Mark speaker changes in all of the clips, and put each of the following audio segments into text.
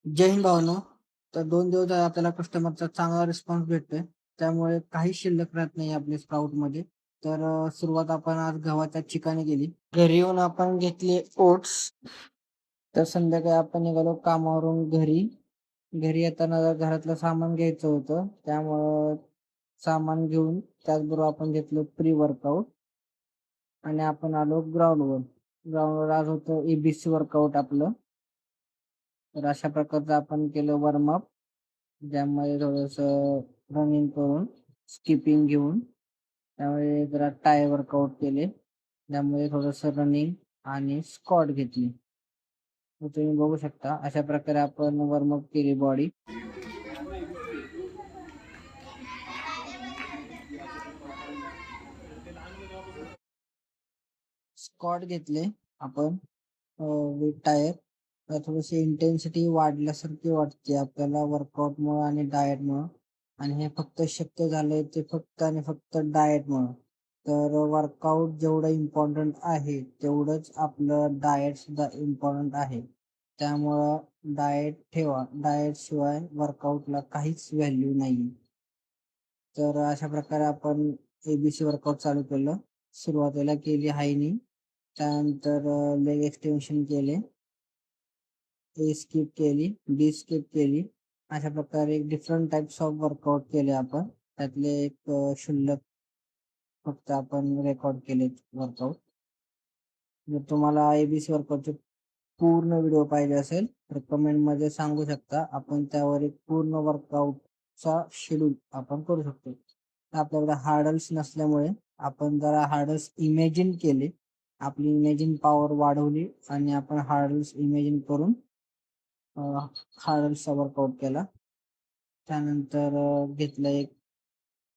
Speaker 1: जय हिंद भावानो. तर 2 दिवस झाले आपल्याला कस्टमरचा चांगला रिस्पॉन्स भेटतोय. त्यामुळे काही शिल्लक राहत नाही आपल्या स्प्राउटमध्ये. तर सुरुवात आपण आज गव्हाच्या चिकाने केली. घरी येऊन आपण घेतले ओट्स. तर संध्याकाळी आपण निघालो कामावरून घरी. घरी येताना घरातलं सामान घ्यायचं होतं. त्यामुळं सामान घेऊन त्याचबरोबर आपण घेतलं प्री वर्कआउट आणि आपण आलो ग्राउंडवर. ग्राउंडवर आज होतं एबीसी वर्कआउट आपलं. तर अशा प्रकारचं आपण केलं वॉर्मअप. ज्यामध्ये थोडंसं रनिंग करून, स्किपिंग घेऊन, त्यामुळे जरा टाय वर्कआउट केले. त्यामुळे थोडंसं रनिंग आणि स्क्वॉट घेतली. तर तुम्ही बघू शकता अशा प्रकारे आपण वॉर्मअप केली बॉडी. स्क्वॉट घेतले आपण विथ टायर. तर थोडीशी इंटेन्सिटी वाढल्यासारखी वाटते आपल्याला वर्कआउटमुळं आणि डाएटमुळं. आणि हे फक्त शक्य झालंय ते फक्त आणि फक्त डाएटमुळं. तर वर्कआउट जेवढं इम्पॉर्टंट आहे तेवढंच आपलं डाएट सुद्धा इम्पॉर्टंट आहे. त्यामुळं डाएट ठेवा. डाएट शिवाय वर्कआउटला काहीच व्हॅल्यू नाही. तर अशा प्रकारे आपण एबीसी वर्कआउट चालू केलं. सुरुवातीला केली हायनी, त्यानंतर लेग एक्सटेन्शन केले, ए स्किप केली, बी स्किप केली. अशा प्रकारे डिफरंट टाइप्स ऑफ वर्कआउट केले आपण. त्यातले एक क्षुल्लक फक्त आपण रेकॉर्ड केले वर्कआउट. जर तुम्हाला एबीसी वर्कआउटचे पूर्ण व्हिडिओ पाहिजे असेल तर कमेंटमध्ये सांगू शकता. आपण त्यावर एक पूर्ण वर्कआउटचा शेड्यूल आपण करू शकतो. आपल्याकडे हार्डल्स नसल्यामुळे आपण जरा हार्डल्स इमॅजिन केले. आपली इमॅजिन पॉवर वाढवली आणि आपण हार्डल्स इमॅजिन करून हार्डल्सचा वर्कआउट केला. त्यानंतर घेतलं एक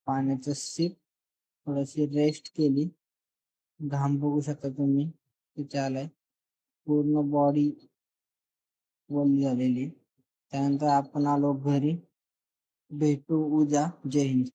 Speaker 1: पाण्याचं सिप, थोडीशी रेस्ट केली. घाम बघू शकता तुम्ही किती आलाय. पूर्ण बॉडी ओली झालेली. त्यानंतर आपण आलो घरी. भेटू उद्या. जय हिंद.